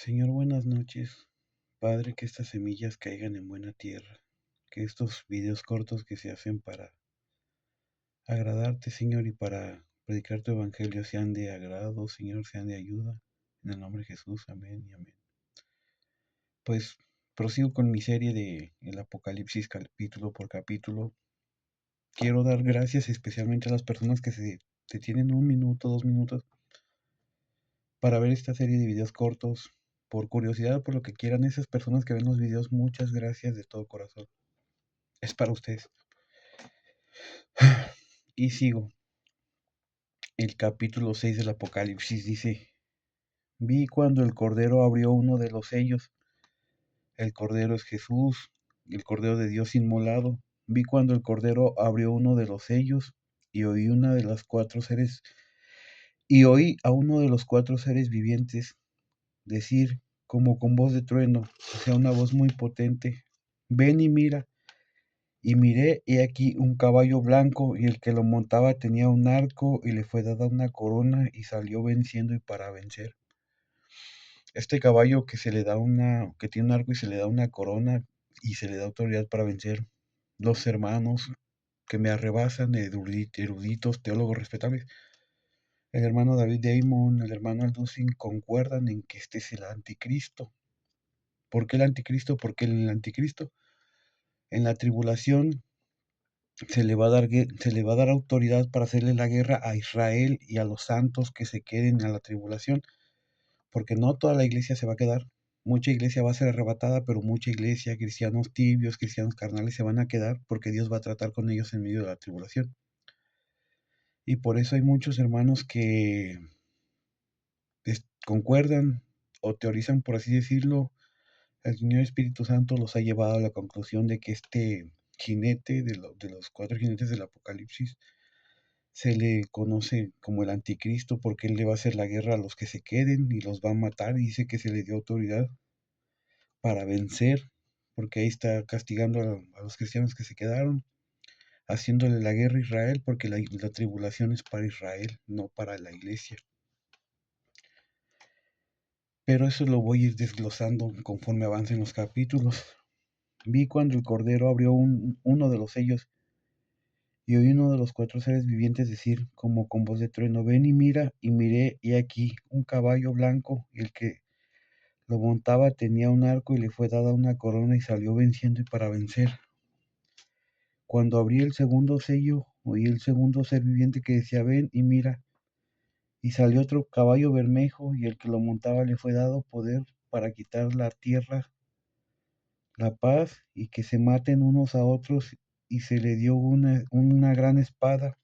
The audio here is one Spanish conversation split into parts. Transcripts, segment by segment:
Señor, buenas noches. Padre, que estas semillas caigan en buena tierra, que estos videos cortos que se hacen para agradarte, Señor, y para predicar tu evangelio sean de agrado, Señor, sean de ayuda. En el nombre de Jesús, amén y amén. Pues prosigo con mi serie de el Apocalipsis capítulo por capítulo. Quiero dar gracias especialmente a las personas que se detienen 1 minuto, 2 minutos para ver esta serie de videos cortos. Por curiosidad, por lo que quieran, esas personas que ven los videos, muchas gracias de todo corazón. Es para ustedes. Y sigo. El capítulo 6 del Apocalipsis dice: Vi cuando el Cordero abrió uno de los sellos. El Cordero es Jesús, el Cordero de Dios inmolado. Vi cuando el Cordero abrió uno de los sellos y oí oí a uno de los 4 seres vivientes decir, como con voz de trueno, o sea, una voz muy potente: ven y mira. Y miré, y aquí un caballo blanco, y el que lo montaba tenía un arco, y le fue dada una corona, y salió venciendo y para vencer. Este caballo que tiene un arco y se le da una corona, y se le da autoridad para vencer. Los hermanos que me arrebasan, eruditos, teólogos respetables, el hermano David Damon, el hermano Alducin, concuerdan en que este es el anticristo. ¿Por qué el anticristo? Porque el anticristo en la tribulación se le va a dar autoridad para hacerle la guerra a Israel y a los santos que se queden a la tribulación, porque no toda la iglesia se va a quedar. Mucha iglesia va a ser arrebatada, pero mucha iglesia, cristianos tibios, cristianos carnales, se van a quedar porque Dios va a tratar con ellos en medio de la tribulación. Y por eso hay muchos hermanos que concuerdan o teorizan, por así decirlo. El Señor Espíritu Santo los ha llevado a la conclusión de que este jinete de los 4 jinetes del Apocalipsis se le conoce como el anticristo, porque él le va a hacer la guerra a los que se queden y los va a matar, y dice que se le dio autoridad para vencer, porque ahí está castigando a los cristianos que se quedaron, haciéndole la guerra a Israel, porque la tribulación es para Israel, no para la iglesia. Pero eso lo voy a ir desglosando conforme avancen los capítulos. Vi cuando el Cordero abrió uno de los sellos, y oí uno de los 4 seres vivientes decir, como con voz de trueno: ven y mira. Y miré, y aquí un caballo blanco, y el que lo montaba tenía un arco, y le fue dada una corona, y salió venciendo y para vencer. Cuando abrí el segundo sello, oí el segundo ser viviente que decía: ven y mira. Y salió otro caballo bermejo, y el que lo montaba le fue dado poder para quitar la tierra, la paz, y que se maten unos a otros, y se le dio una gran espada.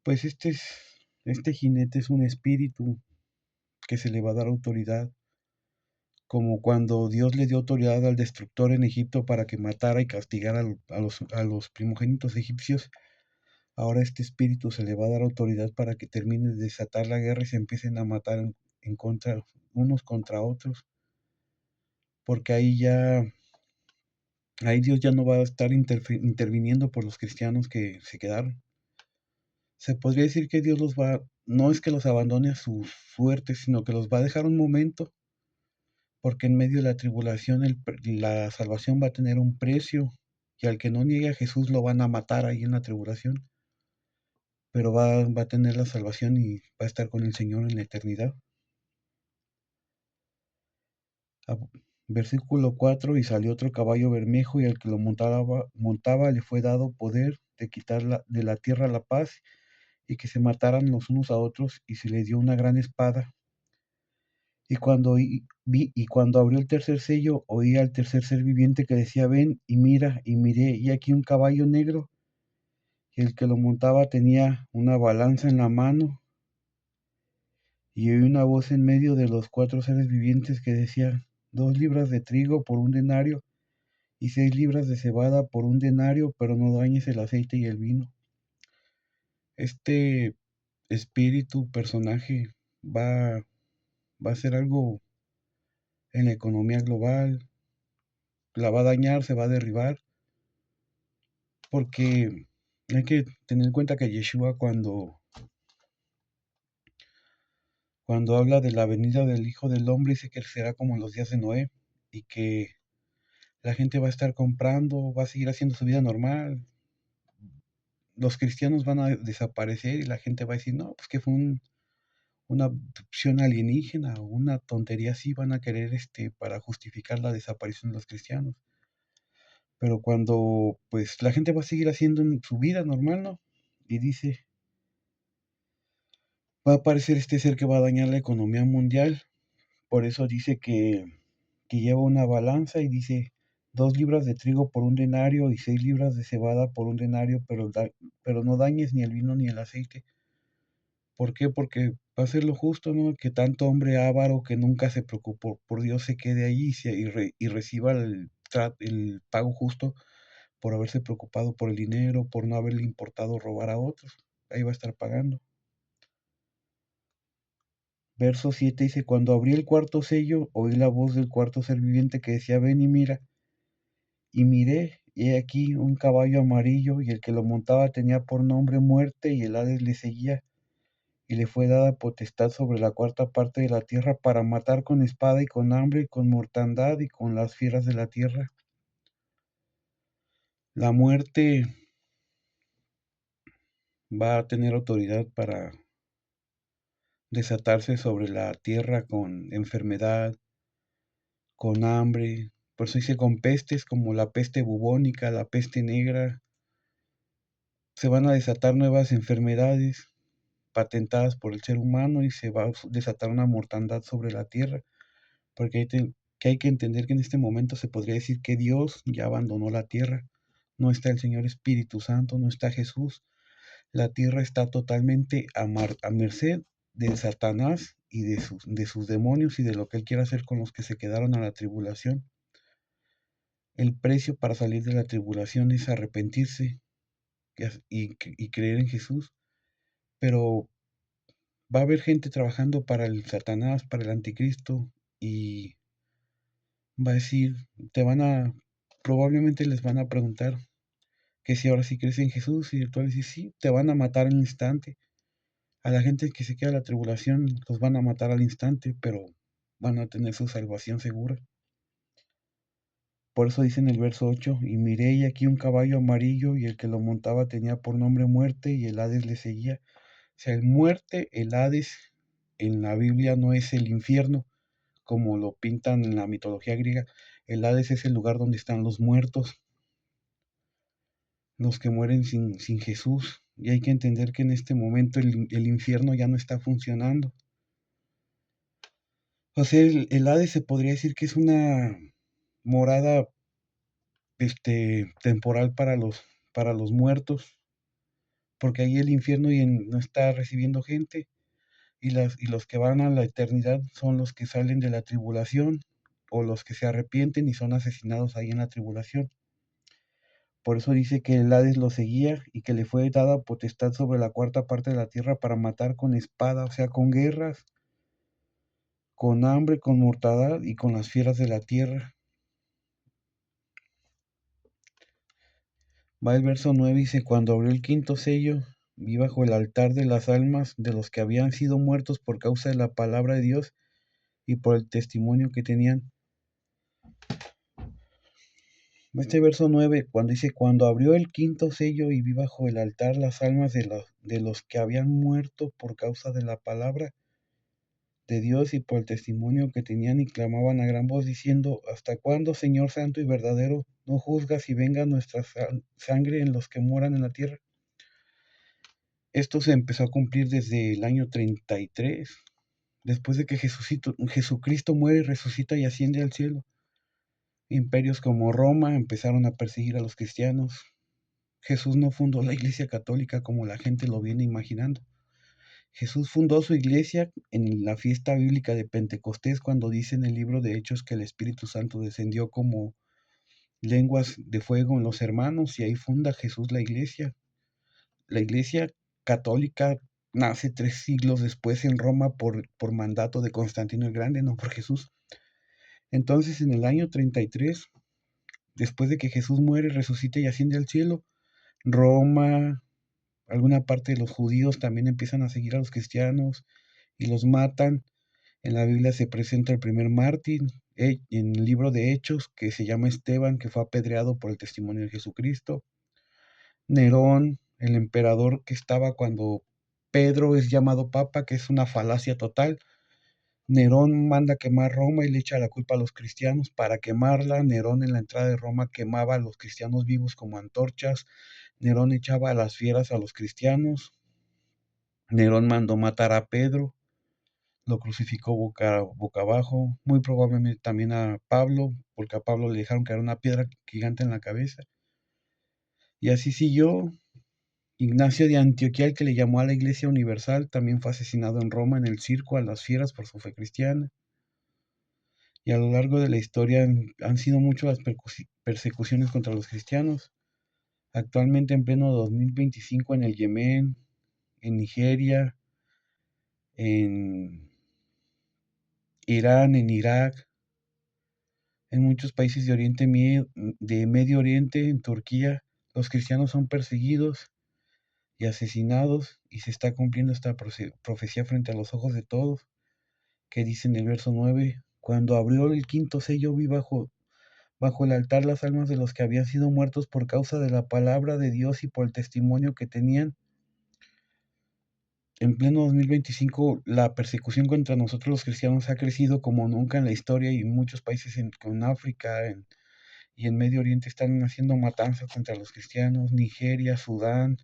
Pues este jinete es un espíritu que se le va a dar autoridad, como cuando Dios le dio autoridad al destructor en Egipto para que matara y castigara a los primogénitos egipcios. Ahora este espíritu se le va a dar autoridad para que termine de desatar la guerra y se empiecen a matar en contra, unos contra otros, porque ahí Dios ya no va a estar interviniendo por los cristianos que se quedaron. Se podría decir que Dios no es que los abandone a su suerte, sino que los va a dejar un momento, porque en medio de la tribulación la salvación va a tener un precio, y al que no niegue a Jesús lo van a matar ahí en la tribulación, pero va a tener la salvación y va a estar con el Señor en la eternidad. Versículo 4: y salió otro caballo bermejo, y al que lo montaba le fue dado poder de quitar de la tierra la paz, y que se mataran los unos a otros, y se le dio una gran espada. Y cuando abrió el tercer sello, oí al tercer ser viviente que decía: ven y mira. Y miré, y aquí un caballo negro, y el que lo montaba tenía una balanza en la mano. Y oí una voz en medio de los 4 seres vivientes que decía: 2 libras de trigo por un denario, y 6 libras de cebada por un denario, pero no dañes el aceite y el vino. Este personaje, va a hacer algo en la economía global, la va a dañar, se va a derribar, porque hay que tener en cuenta que Yeshua, cuando Cuando habla de la venida del Hijo del Hombre, dice que será como en los días de Noé y que la gente va a estar comprando, va a seguir haciendo su vida normal. Los cristianos van a desaparecer y la gente va a decir, no, pues que fue una abducción alienígena o una tontería así, van a querer para justificar la desaparición de los cristianos. Pero cuando pues la gente va a seguir haciendo su vida normal, ¿no? Y dice, va a aparecer este ser que va a dañar la economía mundial. Por eso dice que lleva una balanza y dice 2 libras de trigo por 1 denario y 6 libras de cebada por 1 denario, pero no dañes ni el vino ni el aceite. ¿Por qué? Porque va a ser lo justo, ¿no? Que tanto hombre avaro que nunca se preocupó por Dios se quede ahí y reciba el pago justo por haberse preocupado por el dinero, por no haberle importado robar a otros. Ahí va a estar pagando. Verso 7 dice, cuando abrí el cuarto sello, oí la voz del cuarto ser viviente que decía, ven y mira. Y miré, y he aquí un caballo amarillo, y el que lo montaba tenía por nombre Muerte, y el Hades le seguía, y le fue dada potestad sobre la cuarta parte de la tierra para matar con espada y con hambre y con mortandad y con las fieras de la tierra. La muerte va a tener autoridad para desatarse sobre la tierra con enfermedad, con hambre, por eso dice con pestes como la peste bubónica, la peste negra. Se van a desatar nuevas enfermedades patentadas por el ser humano y se va a desatar una mortandad sobre la tierra, porque hay que entender que en este momento se podría decir que Dios ya abandonó la tierra. No está el Señor Espíritu Santo, no está Jesús. La tierra está totalmente a merced de Satanás y de sus demonios y de lo que él quiera hacer con los que se quedaron a la tribulación. El precio para salir de la tribulación es arrepentirse y creer en Jesús, pero va a haber gente trabajando para el Satanás, para el anticristo, y va a decir, probablemente les van a preguntar que si ahora sí crees en Jesús, y tú vas a decir, sí, te van a matar al instante. A la gente que se queda en la tribulación los van a matar al instante, pero van a tener su salvación segura. Por eso dice en el verso 8, y miré y aquí un caballo amarillo, y el que lo montaba tenía por nombre Muerte, y el Hades le seguía. O sea, el Hades en la Biblia no es el infierno, como lo pintan en la mitología griega. El Hades es el lugar donde están los muertos, los que mueren sin Jesús. Y hay que entender que en este momento el infierno ya no está funcionando. O sea, el Hades se podría decir que es una morada temporal para los muertos, porque ahí el infierno no está recibiendo gente, y los que van a la eternidad son los que salen de la tribulación o los que se arrepienten y son asesinados ahí en la tribulación. Por eso dice que el Hades lo seguía y que le fue dada potestad sobre la cuarta parte de la tierra para matar con espada, o sea, con guerras, con hambre, con mortandad y con las fieras de la tierra. Va el verso 9 y dice, cuando abrió el quinto sello, vi bajo el altar de las almas de los que habían sido muertos por causa de la palabra de Dios y por el testimonio que tenían. Este verso 9, cuando dice, cuando abrió el quinto sello y vi bajo el altar las almas de los que habían muerto por causa de la palabra de Dios y por el testimonio que tenían, y clamaban a gran voz diciendo, ¿hasta cuándo, Señor santo y verdadero, no juzgas y venga nuestra sangre en los que moran en la tierra? Esto se empezó a cumplir desde el año 33, después de que Jesucristo muere, resucita y asciende al cielo. Imperios como Roma empezaron a perseguir a los cristianos. Jesús no fundó la Iglesia Católica como la gente lo viene imaginando. Jesús fundó su iglesia en la fiesta bíblica de Pentecostés, cuando dice en el libro de Hechos que el Espíritu Santo descendió como lenguas de fuego en los hermanos, y ahí funda Jesús la iglesia. La iglesia católica nace 3 siglos después en Roma por mandato de Constantino el Grande, no por Jesús. Entonces, en el año 33, después de que Jesús muere, resucita y asciende al cielo, Roma, alguna parte de los judíos también empiezan a seguir a los cristianos, y los matan. En la Biblia se presenta el primer mártir, en el libro de Hechos, que se llama Esteban, que fue apedreado por el testimonio de Jesucristo. Nerón, el emperador que estaba cuando Pedro es llamado papa, que es una falacia total. Nerón manda quemar Roma y le echa la culpa a los cristianos. Para quemarla, Nerón en la entrada de Roma quemaba a los cristianos vivos como antorchas. Nerón echaba a las fieras a los cristianos. Nerón mandó matar a Pedro, lo crucificó boca abajo, muy probablemente también a Pablo, porque a Pablo le dejaron caer una piedra gigante en la cabeza. Y así siguió. Ignacio de Antioquía, el que le llamó a la Iglesia Universal, también fue asesinado en Roma en el circo a las fieras por su fe cristiana. Y a lo largo de la historia han sido muchas las persecuciones contra los cristianos. Actualmente en pleno 2025 en el Yemen, en Nigeria, en Irán, en Irak, en muchos países de Medio Oriente, en Turquía, los cristianos son perseguidos y asesinados y se está cumpliendo esta profecía frente a los ojos de todos, que dice en el verso 9, cuando abrió el quinto sello vi bajo el altar las almas de los que habían sido muertos por causa de la palabra de Dios y por el testimonio que tenían. En pleno 2025, la persecución contra nosotros los cristianos ha crecido como nunca en la historia y muchos países en África y en Medio Oriente están haciendo matanzas contra los cristianos, Nigeria, Sudán,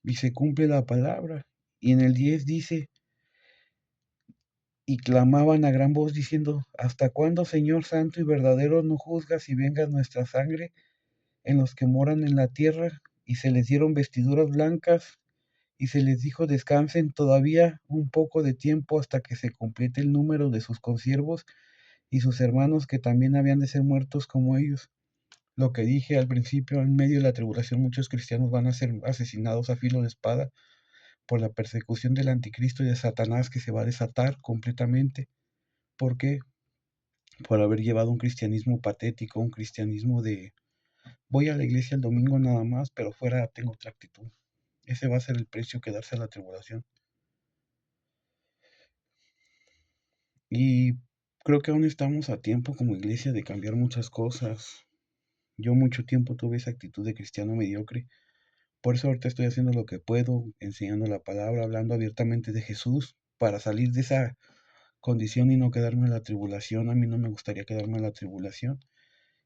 y se cumple la palabra. Y en el 10 dice, y clamaban a gran voz diciendo, ¿hasta cuándo, Señor santo y verdadero, no juzgas y vengas nuestra sangre en los que moran en la tierra? Y se les dieron vestiduras blancas y se les dijo, descansen todavía un poco de tiempo hasta que se complete el número de sus consiervos y sus hermanos que también habían de ser muertos como ellos. Lo que dije al principio, en medio de la tribulación muchos cristianos van a ser asesinados a filo de espada por la persecución del anticristo y de Satanás, que se va a desatar completamente. ¿Por qué? Por haber llevado un cristianismo patético, un cristianismo de voy a la iglesia el domingo nada más, pero fuera tengo otra actitud. Ese va a ser el precio que darse a la tribulación. Y creo que aún estamos a tiempo como iglesia de cambiar muchas cosas. Yo mucho tiempo tuve esa actitud de cristiano mediocre. Por eso ahorita estoy haciendo lo que puedo, enseñando la palabra, hablando abiertamente de Jesús, para salir de esa condición y no quedarme en la tribulación. A mí no me gustaría quedarme en la tribulación.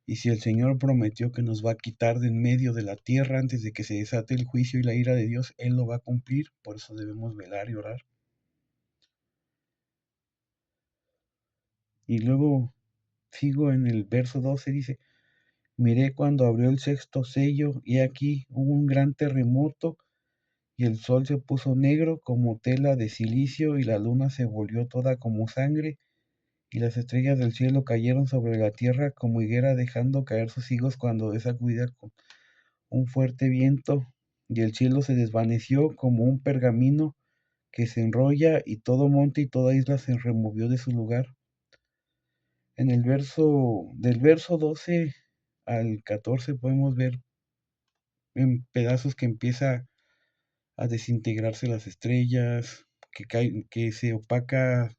Y si el Señor prometió que nos va a quitar de en medio de la tierra antes de que se desate el juicio y la ira de Dios, Él lo va a cumplir. Por eso debemos velar y orar. Y luego sigo en el verso 12, dice, miré cuando abrió el sexto sello y aquí hubo un gran terremoto y el sol se puso negro como tela de silicio y la luna se volvió toda como sangre y las estrellas del cielo cayeron sobre la tierra como higuera dejando caer sus higos cuando es sacudida con un fuerte viento y el cielo se desvaneció como un pergamino que se enrolla y todo monte y toda isla se removió de su lugar. En el del verso 12 al 14 podemos ver en pedazos que empieza a desintegrarse las estrellas, que se opaca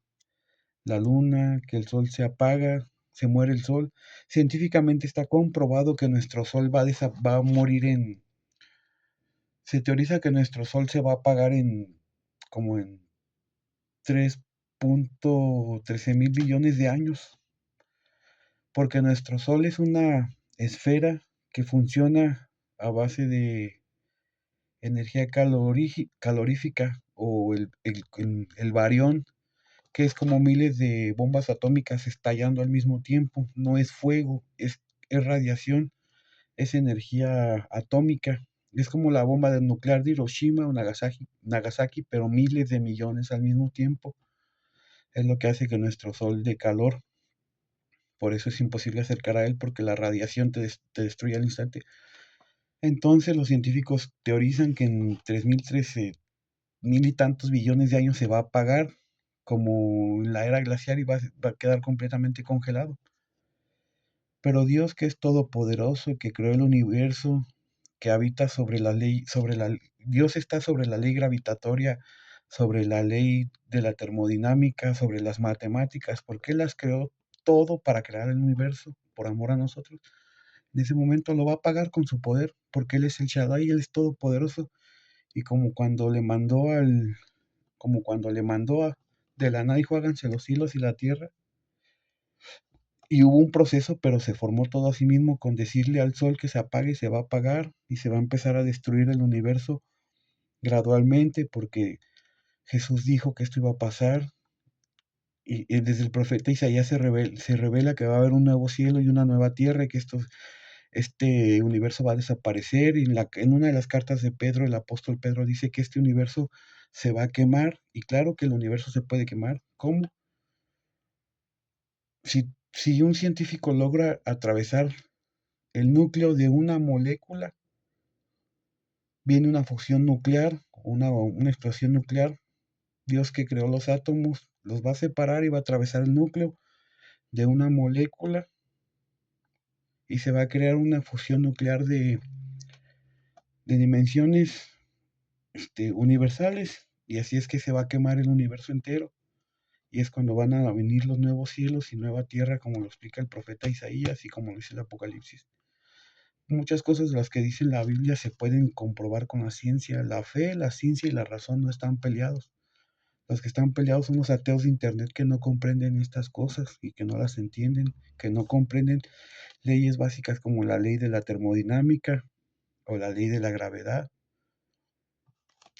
la luna, que el sol se apaga, se muere el sol. Científicamente está comprobado que nuestro sol va a morir se teoriza que nuestro sol se va a apagar como en 3.13 mil billones de años, porque nuestro sol es una esfera que funciona a base de energía calorífica o el barión, que es como miles de bombas atómicas estallando al mismo tiempo. No es fuego, es radiación, es energía atómica. Es como la bomba nuclear de Hiroshima o Nagasaki, pero miles de millones al mismo tiempo. Es lo que hace que nuestro sol dé calor. Por eso es imposible acercar a él porque la radiación te destruye al instante. Entonces los científicos teorizan que en 3013 mil y tantos billones de años se va a apagar como en la era glacial y va a quedar completamente congelado. Pero Dios, que es todopoderoso y que creó el universo, que habita sobre la ley, Dios está sobre la ley gravitatoria, sobre la ley de la termodinámica, sobre las matemáticas, porque Él las creó todo para crear el universo por amor a nosotros. En ese momento lo va a pagar con su poder, porque Él es el Shaddai, Él es todopoderoso. Y como cuando le mandó de la nada dijo, háganse los cielos y la tierra, y hubo un proceso, pero se formó todo a sí mismo con decirle al sol que se apague, se va a apagar y se va a empezar a destruir el universo gradualmente, porque Jesús dijo que esto iba a pasar, y desde el profeta Isaías se revela que va a haber un nuevo cielo y una nueva tierra, y que este universo va a desaparecer. Y en una de las cartas de Pedro, el apóstol Pedro dice que este universo se va a quemar, y claro que el universo se puede quemar. ¿Cómo? Si un científico logra atravesar el núcleo de una molécula, viene una fusión nuclear, una explosión nuclear. Dios, que creó los átomos, los va a separar y va a atravesar el núcleo de una molécula, y se va a crear una fusión nuclear de dimensiones universales, y así es que se va a quemar el universo entero. Y es cuando van a venir los nuevos cielos y nueva tierra, como lo explica el profeta Isaías y como lo dice el Apocalipsis. Muchas cosas de las que dice la Biblia se pueden comprobar con la ciencia. La fe, la ciencia y la razón no están peleados. Los que están peleados son los ateos de Internet, que no comprenden estas cosas y que no las entienden, que no comprenden leyes básicas como la ley de la termodinámica o la ley de la gravedad,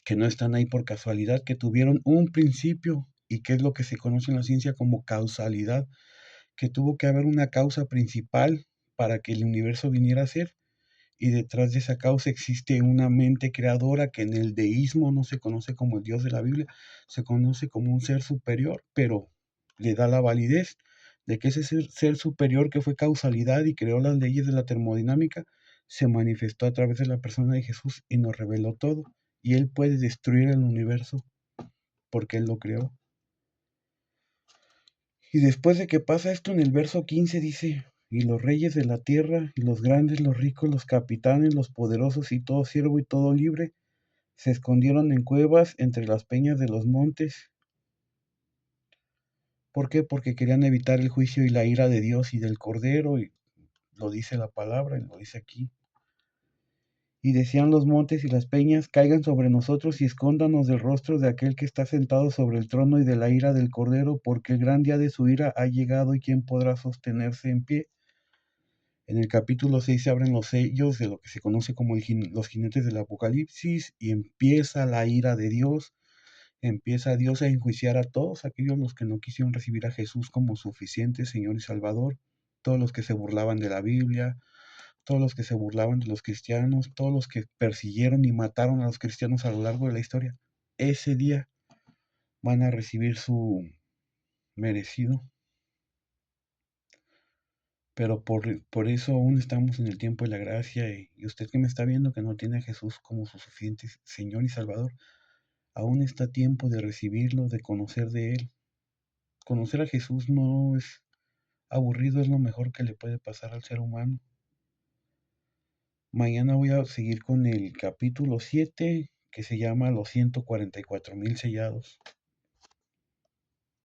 que no están ahí por casualidad, que tuvieron un principio, y que es lo que se conoce en la ciencia como causalidad, que tuvo que haber una causa principal para que el universo viniera a ser, y detrás de esa causa existe una mente creadora que en el deísmo no se conoce como el Dios de la Biblia, se conoce como un ser superior, pero le da la validez de que ese ser superior, que fue causalidad y creó las leyes de la termodinámica, se manifestó a través de la persona de Jesús y nos reveló todo. Y Él puede destruir el universo porque Él lo creó. Y después de que pasa esto, en el verso 15 dice, y los reyes de la tierra, y los grandes, los ricos, los capitanes, los poderosos, y todo siervo y todo libre, se escondieron en cuevas entre las peñas de los montes. ¿Por qué? Porque querían evitar el juicio y la ira de Dios y del Cordero, y lo dice la palabra, y lo dice aquí. Y decían los montes y las peñas, caigan sobre nosotros y escóndanos del rostro de aquel que está sentado sobre el trono y de la ira del Cordero, porque el gran día de su ira ha llegado, y quién podrá sostenerse en pie. En el capítulo 6 se abren los sellos de lo que se conoce como los jinetes del Apocalipsis, y empieza la ira de Dios. Empieza Dios a enjuiciar a todos aquellos los que no quisieron recibir a Jesús como suficiente Señor y Salvador, todos los que se burlaban de la Biblia, todos los que se burlaban de los cristianos, todos los que persiguieron y mataron a los cristianos a lo largo de la historia. Ese día van a recibir su merecido. Pero por eso aún estamos en el tiempo de la gracia, y usted que me está viendo que no tiene a Jesús como su suficiente Señor y Salvador, aún está a tiempo de recibirlo, de conocer de Él. Conocer a Jesús no es aburrido, es lo mejor que le puede pasar al ser humano. Mañana voy a seguir con el capítulo 7, que se llama Los 144,000 sellados.